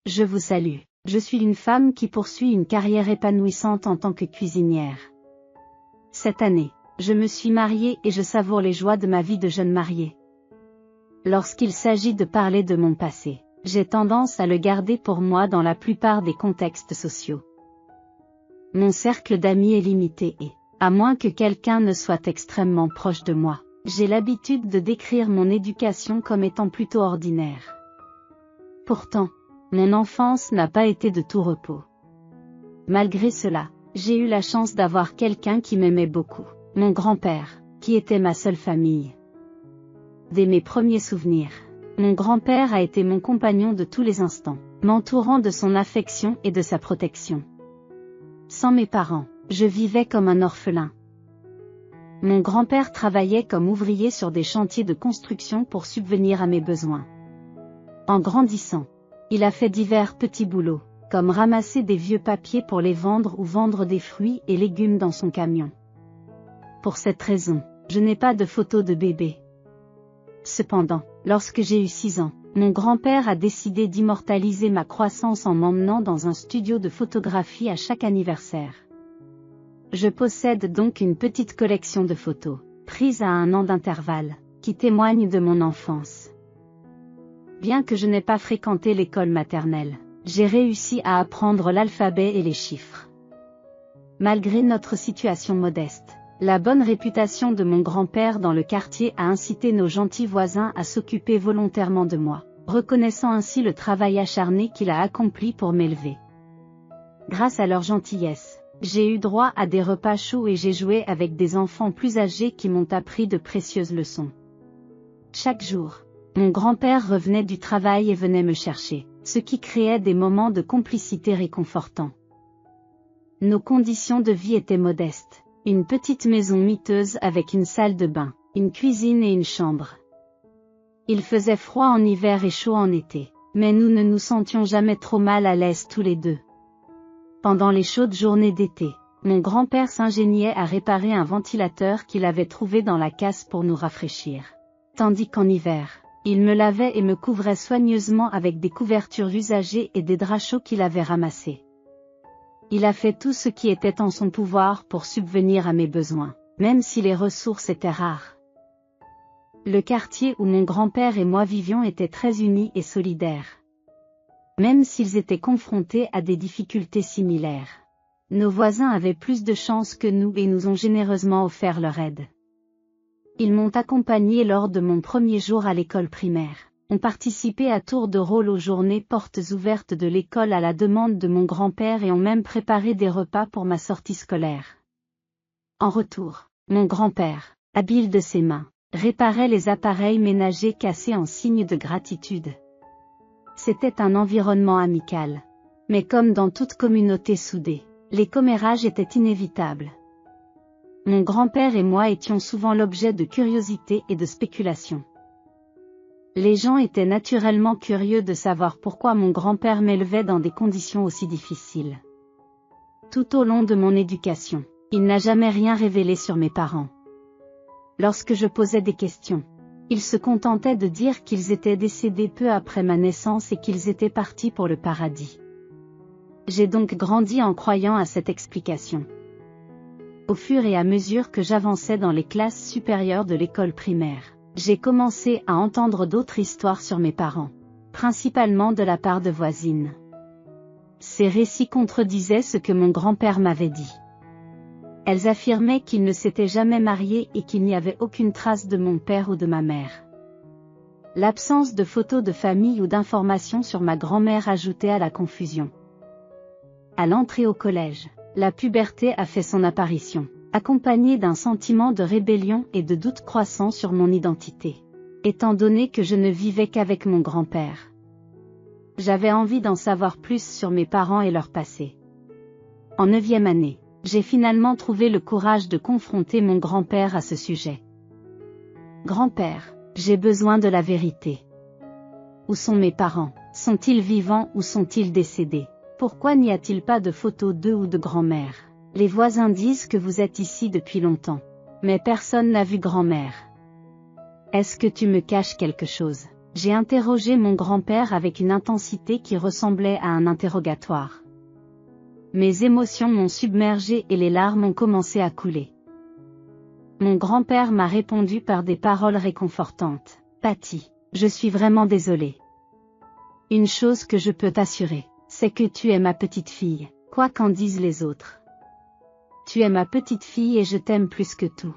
Je vous salue. Je suis une femme qui poursuit une carrière épanouissante en tant que cuisinière. Cette année, je me suis mariée et je savoure les joies de ma vie de jeune mariée. Lorsqu'il s'agit de parler de mon passé, j'ai tendance à le garder pour moi dans la plupart des contextes sociaux. Mon cercle d'amis est limité et, à moins que quelqu'un ne soit extrêmement proche de moi, j'ai l'habitude de décrire mon éducation comme étant plutôt ordinaire. Pourtant, mon enfance n'a pas été de tout repos. Malgré cela, j'ai eu la chance d'avoir quelqu'un qui m'aimait beaucoup, mon grand-père, qui était ma seule famille. Dès mes premiers souvenirs, mon grand-père a été mon compagnon de tous les instants, m'entourant de son affection et de sa protection. Sans mes parents, je vivais comme un orphelin. Mon grand-père travaillait comme ouvrier sur des chantiers de construction pour subvenir à mes besoins. En grandissant, il a fait divers petits boulots, comme ramasser des vieux papiers pour les vendre ou vendre des fruits et légumes dans son camion. Pour cette raison, je n'ai pas de photos de bébé. Cependant, lorsque j'ai eu 6 ans, mon grand-père a décidé d'immortaliser ma croissance en m'emmenant dans un studio de photographie à chaque anniversaire. Je possède donc une petite collection de photos, prises à 1 an d'intervalle, qui témoignent de mon enfance. Bien que je n'ai pas fréquenté l'école maternelle, j'ai réussi à apprendre l'alphabet et les chiffres. Malgré notre situation modeste, la bonne réputation de mon grand-père dans le quartier a incité nos gentils voisins à s'occuper volontairement de moi, reconnaissant ainsi le travail acharné qu'il a accompli pour m'élever. Grâce à leur gentillesse, j'ai eu droit à des repas chauds et j'ai joué avec des enfants plus âgés qui m'ont appris de précieuses leçons. Chaque jour, mon grand-père revenait du travail et venait me chercher, ce qui créait des moments de complicité réconfortants. Nos conditions de vie étaient modestes. Une petite maison miteuse avec une salle de bain, une cuisine et une chambre. Il faisait froid en hiver et chaud en été, mais nous ne nous sentions jamais trop mal à l'aise tous les deux. Pendant les chaudes journées d'été, mon grand-père s'ingéniait à réparer un ventilateur qu'il avait trouvé dans la casse pour nous rafraîchir. Tandis qu'en hiver, il me lavait et me couvrait soigneusement avec des couvertures usagées et des draps chauds qu'il avait ramassés. Il a fait tout ce qui était en son pouvoir pour subvenir à mes besoins, même si les ressources étaient rares. Le quartier où mon grand-père et moi vivions était très uni et solidaire. Même s'ils étaient confrontés à des difficultés similaires, nos voisins avaient plus de chance que nous et nous ont généreusement offert leur aide. Ils m'ont accompagné lors de mon premier jour à l'école primaire. Ont participé à tour de rôle aux journées portes ouvertes de l'école à la demande de mon grand-père et ont même préparé des repas pour ma sortie scolaire. En retour, mon grand-père, habile de ses mains, réparait les appareils ménagers cassés en signe de gratitude. C'était un environnement amical. Mais comme dans toute communauté soudée, les commérages étaient inévitables. Mon grand-père et moi étions souvent l'objet de curiosité et de spéculation. Les gens étaient naturellement curieux de savoir pourquoi mon grand-père m'élevait dans des conditions aussi difficiles. Tout au long de mon éducation, il n'a jamais rien révélé sur mes parents. Lorsque je posais des questions, il se contentait de dire qu'ils étaient décédés peu après ma naissance et qu'ils étaient partis pour le paradis. J'ai donc grandi en croyant à cette explication. Au fur et à mesure que j'avançais dans les classes supérieures de l'école primaire, j'ai commencé à entendre d'autres histoires sur mes parents, principalement de la part de voisines. Ces récits contredisaient ce que mon grand-père m'avait dit. Elles affirmaient qu'il ne s'était jamais marié et qu'il n'y avait aucune trace de mon père ou de ma mère. L'absence de photos de famille ou d'informations sur ma grand-mère ajoutait à la confusion. À l'entrée au collège, la puberté a fait son apparition, accompagné d'un sentiment de rébellion et de doute croissant sur mon identité, étant donné que je ne vivais qu'avec mon grand-père. J'avais envie d'en savoir plus sur mes parents et leur passé. En 9e année, j'ai finalement trouvé le courage de confronter mon grand-père à ce sujet. Grand-père, j'ai besoin de la vérité. Où sont mes parents? Sont-ils vivants ou sont-ils décédés? Pourquoi n'y a-t-il pas de photos d'eux ou de grand-mère? Les voisins disent que vous êtes ici depuis longtemps. Mais personne n'a vu grand-mère. Est-ce que tu me caches quelque chose? J'ai interrogé mon grand-père avec une intensité qui ressemblait à un interrogatoire. Mes émotions m'ont submergée et les larmes ont commencé à couler. Mon grand-père m'a répondu par des paroles réconfortantes. Patty, je suis vraiment désolé. Une chose que je peux t'assurer, c'est que tu es ma petite fille, quoi qu'en disent les autres. Tu es ma petite fille et je t'aime plus que tout.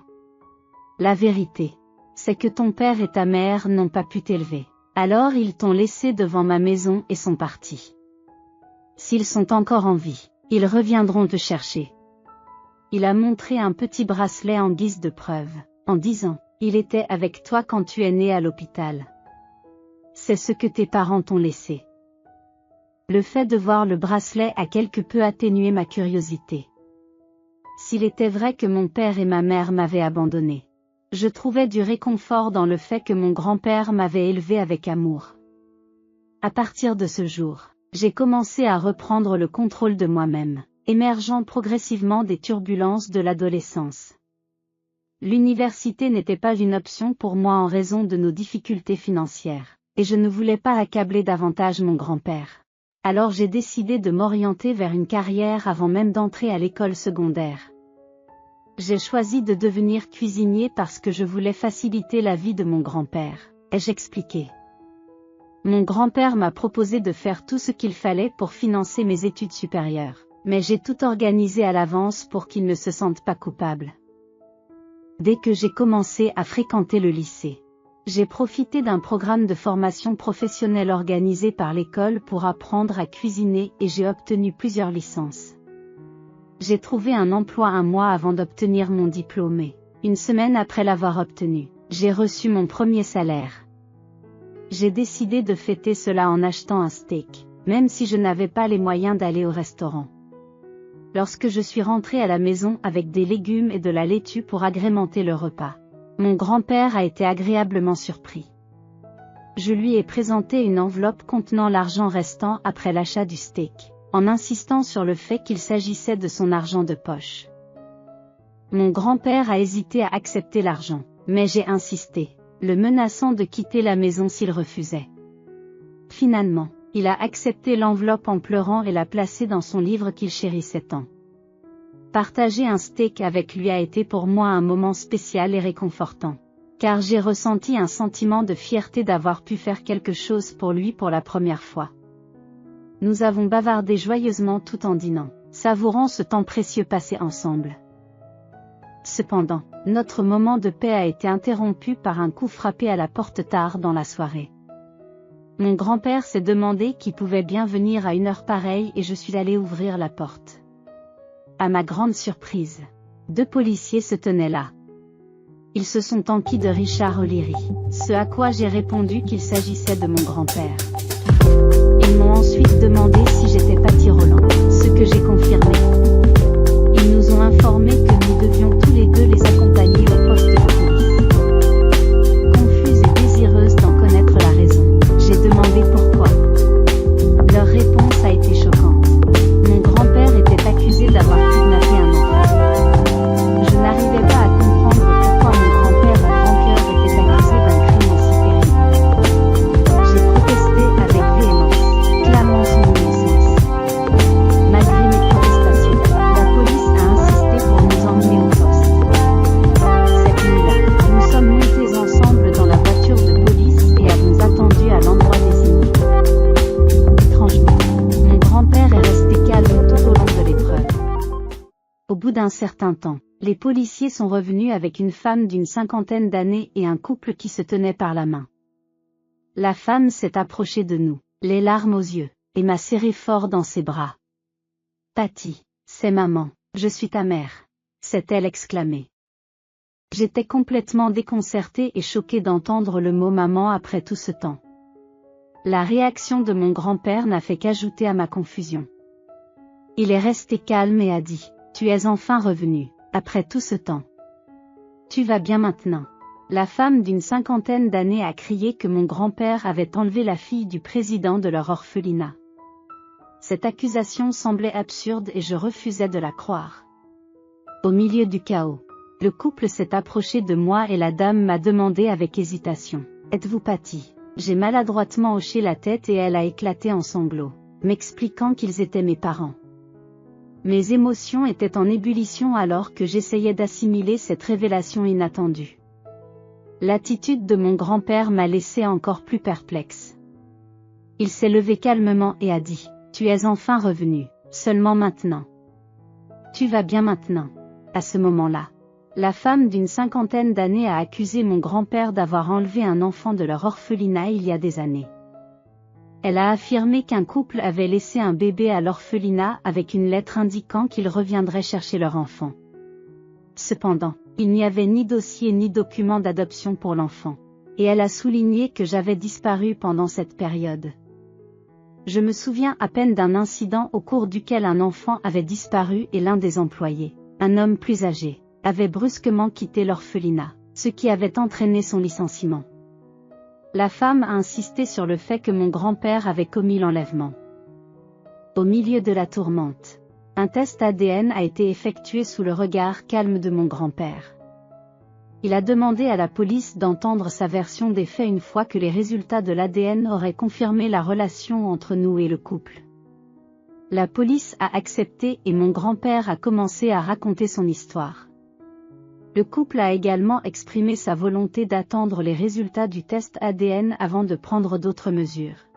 La vérité, c'est que ton père et ta mère n'ont pas pu t'élever. Alors ils t'ont laissé devant ma maison et sont partis. S'ils sont encore en vie, ils reviendront te chercher. Il a montré un petit bracelet en guise de preuve, en disant, il était avec toi quand tu es né à l'hôpital. C'est ce que tes parents t'ont laissé. Le fait de voir le bracelet a quelque peu atténué ma curiosité. S'il était vrai que mon père et ma mère m'avaient abandonné, je trouvais du réconfort dans le fait que mon grand-père m'avait élevé avec amour. À partir de ce jour, j'ai commencé à reprendre le contrôle de moi-même, émergeant progressivement des turbulences de l'adolescence. L'université n'était pas une option pour moi en raison de nos difficultés financières, et je ne voulais pas accabler davantage mon grand-père. Alors j'ai décidé de m'orienter vers une carrière avant même d'entrer à l'école secondaire. J'ai choisi de devenir cuisinier parce que je voulais faciliter la vie de mon grand-père, ai-je expliqué. Mon grand-père m'a proposé de faire tout ce qu'il fallait pour financer mes études supérieures, mais j'ai tout organisé à l'avance pour qu'il ne se sente pas coupable. Dès que j'ai commencé à fréquenter le lycée, j'ai profité d'un programme de formation professionnelle organisé par l'école pour apprendre à cuisiner et j'ai obtenu plusieurs licences. J'ai trouvé un emploi un mois avant d'obtenir mon diplôme et, une semaine après l'avoir obtenu, j'ai reçu mon premier salaire. J'ai décidé de fêter cela en achetant un steak, même si je n'avais pas les moyens d'aller au restaurant. Lorsque je suis rentrée à la maison avec des légumes et de la laitue pour agrémenter le repas, mon grand-père a été agréablement surpris. Je lui ai présenté une enveloppe contenant l'argent restant après l'achat du steak, en insistant sur le fait qu'il s'agissait de son argent de poche. Mon grand-père a hésité à accepter l'argent, mais j'ai insisté, le menaçant de quitter la maison s'il refusait. Finalement, il a accepté l'enveloppe en pleurant et l'a placée dans son livre qu'il chérissait tant. Partager un steak avec lui a été pour moi un moment spécial et réconfortant, car j'ai ressenti un sentiment de fierté d'avoir pu faire quelque chose pour lui pour la première fois. Nous avons bavardé joyeusement tout en dînant, savourant ce temps précieux passé ensemble. Cependant, notre moment de paix a été interrompu par un coup frappé à la porte tard dans la soirée. Mon grand-père s'est demandé qui pouvait bien venir à une heure pareille et je suis allée ouvrir la porte. À ma grande surprise, 2 policiers se tenaient là. Ils se sont enquis de Richard O'Leary, ce à quoi j'ai répondu qu'il s'agissait de mon grand-père. Ils m'ont ensuite demandé si j'étais Patty Rowland, ce que j'ai confirmé. Ils nous ont informé que nous devions tous les deux les accompagner au poste de police. Confuse et désireuse d'en connaître la raison, j'ai demandé pourquoi. Leur réponse a été choquante. Mon grand-père était accusé d'avoir kidnappé un enfant. Je n'arrivais pas à comprendre pourquoi mon grand-père au grand cœur était accusé d'un crime aussi terrible. J'ai protesté avec véhémence, clamant son innocence. Malgré mes protestations, la police a insisté pour nous emmener au poste. Cette nuit-là, nous sommes montés ensemble dans la voiture de police et avons attendu à l'endroit désigné. Étrangement, mon grand-père est resté calme tout au long de l'épreuve. Au bout d'un certain temps, les policiers sont revenus avec une femme d'une 50aine d'années et un couple qui se tenait par la main. La femme s'est approchée de nous, les larmes aux yeux, et m'a serré fort dans ses bras. « Patty, c'est maman, je suis ta mère », s'est-elle exclamée. J'étais complètement déconcertée et choquée d'entendre le mot maman après tout ce temps. La réaction de mon grand-père n'a fait qu'ajouter à ma confusion. Il est resté calme et a dit, « Tu es enfin revenu, après tout ce temps. Tu vas bien maintenant ?» La femme d'une 50aine d'années a crié que mon grand-père avait enlevé la fille du président de leur orphelinat. Cette accusation semblait absurde et je refusais de la croire. Au milieu du chaos, le couple s'est approché de moi et la dame m'a demandé avec hésitation, « Êtes-vous Patty ?» J'ai maladroitement hoché la tête et elle a éclaté en sanglots, m'expliquant qu'ils étaient mes parents. Mes émotions étaient en ébullition alors que j'essayais d'assimiler cette révélation inattendue. L'attitude de mon grand-père m'a laissé encore plus perplexe. Il s'est levé calmement et a dit « Tu es enfin revenu, seulement maintenant. Tu vas bien maintenant ?» À ce moment-là, la femme d'une cinquantaine d'années a accusé mon grand-père d'avoir enlevé un enfant de leur orphelinat il y a des années. Elle a affirmé qu'un couple avait laissé un bébé à l'orphelinat avec une lettre indiquant qu'ils reviendraient chercher leur enfant. Cependant, il n'y avait ni dossier ni document d'adoption pour l'enfant. Et elle a souligné que j'avais disparu pendant cette période. Je me souviens à peine d'un incident au cours duquel un enfant avait disparu et l'un des employés, un homme plus âgé, avait brusquement quitté l'orphelinat, ce qui avait entraîné son licenciement. La femme a insisté sur le fait que mon grand-père avait commis l'enlèvement. Au milieu de la tourmente, un test ADN a été effectué sous le regard calme de mon grand-père. Il a demandé à la police d'entendre sa version des faits une fois que les résultats de l'ADN auraient confirmé la relation entre nous et le couple. La police a accepté et mon grand-père a commencé à raconter son histoire. Le couple a également exprimé sa volonté d'attendre les résultats du test ADN avant de prendre d'autres mesures.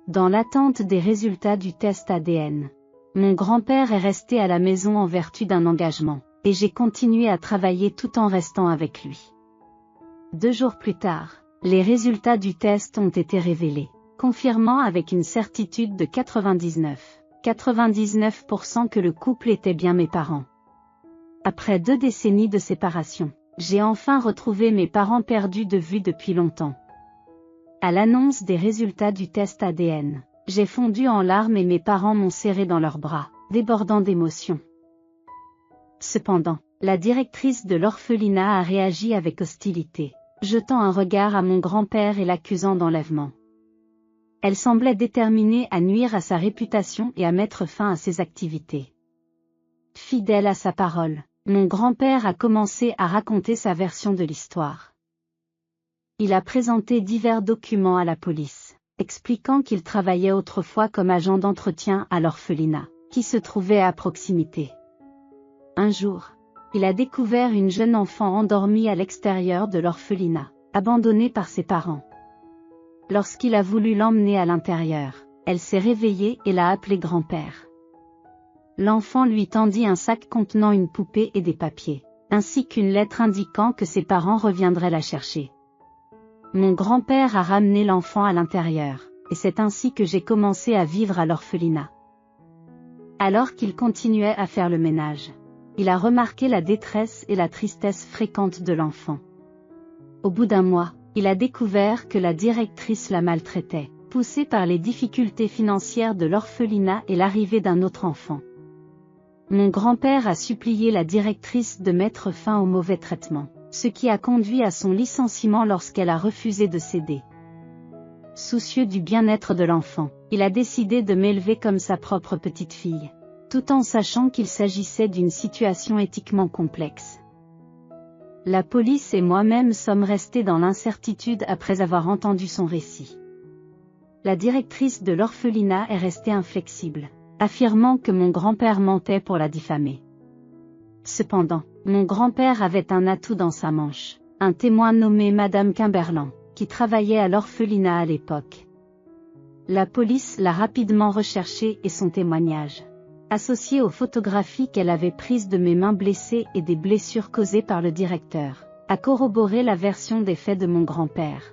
Dans l'attente des résultats du test ADN, mon grand-père est resté à la maison en vertu d'un engagement, et j'ai continué à travailler tout en restant avec lui. 2 jours plus tard, les résultats du test ont été révélés, confirmant avec une certitude de 99% que le couple était bien mes parents. Après 2 décennies de séparation, j'ai enfin retrouvé mes parents perdus de vue depuis longtemps. À l'annonce des résultats du test ADN, j'ai fondu en larmes et mes parents m'ont serré dans leurs bras, débordant d'émotions. Cependant, la directrice de l'orphelinat a réagi avec hostilité, jetant un regard à mon grand-père et l'accusant d'enlèvement. Elle semblait déterminée à nuire à sa réputation et à mettre fin à ses activités. Fidèle à sa parole, mon grand-père a commencé à raconter sa version de l'histoire. Il a présenté divers documents à la police, expliquant qu'il travaillait autrefois comme agent d'entretien à l'orphelinat, qui se trouvait à proximité. Un jour, il a découvert une jeune enfant endormie à l'extérieur de l'orphelinat, abandonnée par ses parents. Lorsqu'il a voulu l'emmener à l'intérieur, elle s'est réveillée et l'a appelé grand-père. L'enfant lui tendit un sac contenant une poupée et des papiers, ainsi qu'une lettre indiquant que ses parents reviendraient la chercher. Mon grand-père a ramené l'enfant à l'intérieur, et c'est ainsi que j'ai commencé à vivre à l'orphelinat. Alors qu'il continuait à faire le ménage, il a remarqué la détresse et la tristesse fréquentes de l'enfant. Au bout d'1 mois, il a découvert que la directrice la maltraitait, poussée par les difficultés financières de l'orphelinat et l'arrivée d'un autre enfant. Mon grand-père a supplié la directrice de mettre fin au mauvais traitement, ce qui a conduit à son licenciement lorsqu'elle a refusé de céder. Soucieux du bien-être de l'enfant, il a décidé de m'élever comme sa propre petite-fille, tout en sachant qu'il s'agissait d'une situation éthiquement complexe. La police et moi-même sommes restés dans l'incertitude après avoir entendu son récit. La directrice de l'orphelinat est restée inflexible, affirmant que mon grand-père mentait pour la diffamer. Cependant, mon grand-père avait un atout dans sa manche, un témoin nommé Madame Kimberland, qui travaillait à l'orphelinat à l'époque. La police l'a rapidement recherché et son témoignage, associé aux photographies qu'elle avait prises de mes mains blessées et des blessures causées par le directeur, a corroboré la version des faits de mon grand-père.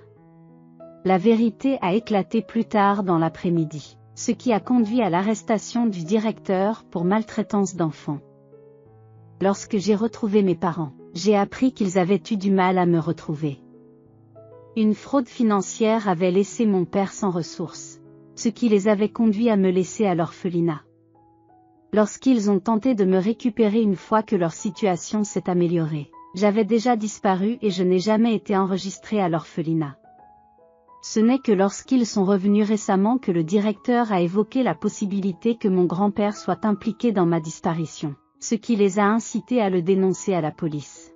La vérité a éclaté plus tard dans l'après-midi, ce qui a conduit à l'arrestation du directeur pour maltraitance d'enfants. Lorsque j'ai retrouvé mes parents, j'ai appris qu'ils avaient eu du mal à me retrouver. Une fraude financière avait laissé mon père sans ressources, ce qui les avait conduits à me laisser à l'orphelinat. Lorsqu'ils ont tenté de me récupérer une fois que leur situation s'est améliorée, j'avais déjà disparu et je n'ai jamais été enregistré à l'orphelinat. Ce n'est que lorsqu'ils sont revenus récemment que le directeur a évoqué la possibilité que mon grand-père soit impliqué dans ma disparition, ce qui les a incités à le dénoncer à la police.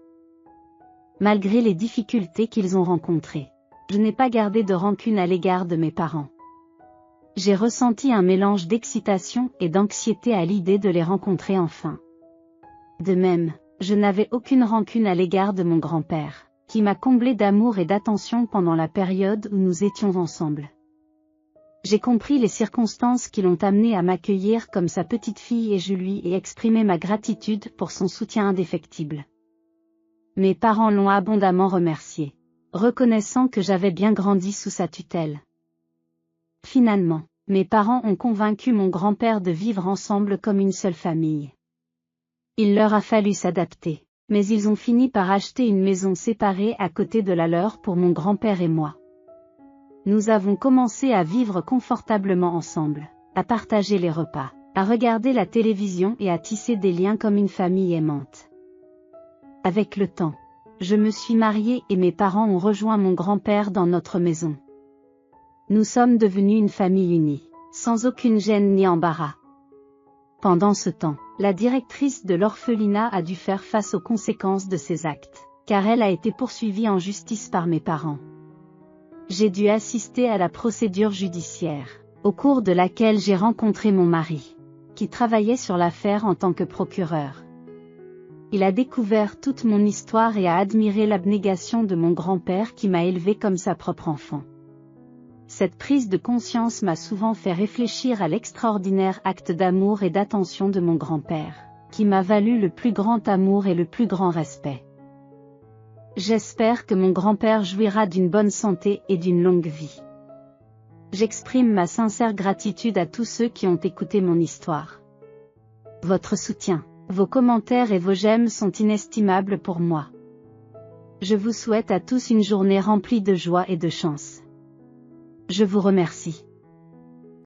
Malgré les difficultés qu'ils ont rencontrées, Je n'ai pas gardé de rancune à l'égard de mes parents. J'ai ressenti un mélange d'excitation et d'anxiété à l'idée de les rencontrer enfin. De même, je n'avais aucune rancune à l'égard de mon grand-père, qui m'a comblé d'amour et d'attention pendant la période où nous étions ensemble. J'ai compris les circonstances qui l'ont amené à m'accueillir comme sa petite fille et je lui ai exprimé ma gratitude pour son soutien indéfectible. Mes parents l'ont abondamment remercié, reconnaissant que j'avais bien grandi sous sa tutelle. Finalement, mes parents ont convaincu mon grand-père de vivre ensemble comme une seule famille. Il leur a fallu s'adapter, mais ils ont fini par acheter une maison séparée à côté de la leur pour mon grand-père et moi. Nous avons commencé à vivre confortablement ensemble, à partager les repas, à regarder la télévision et à tisser des liens comme une famille aimante. Avec le temps, je me suis mariée et mes parents ont rejoint mon grand-père dans notre maison. Nous sommes devenus une famille unie, sans aucune gêne ni embarras. Pendant ce temps, la directrice de l'orphelinat a dû faire face aux conséquences de ses actes, car elle a été poursuivie en justice par mes parents. J'ai dû assister à la procédure judiciaire, au cours de laquelle j'ai rencontré mon mari, qui travaillait sur l'affaire en tant que procureur. Il a découvert toute mon histoire et a admiré l'abnégation de mon grand-père qui m'a élevé comme sa propre enfant. Cette prise de conscience m'a souvent fait réfléchir à l'extraordinaire acte d'amour et d'attention de mon grand-père, qui m'a valu le plus grand amour et le plus grand respect. J'espère que mon grand-père jouira d'une bonne santé et d'une longue vie. J'exprime ma sincère gratitude à tous ceux qui ont écouté mon histoire. Votre soutien, vos commentaires et vos j'aime sont inestimables pour moi. Je vous souhaite à tous une journée remplie de joie et de chance. Je vous remercie.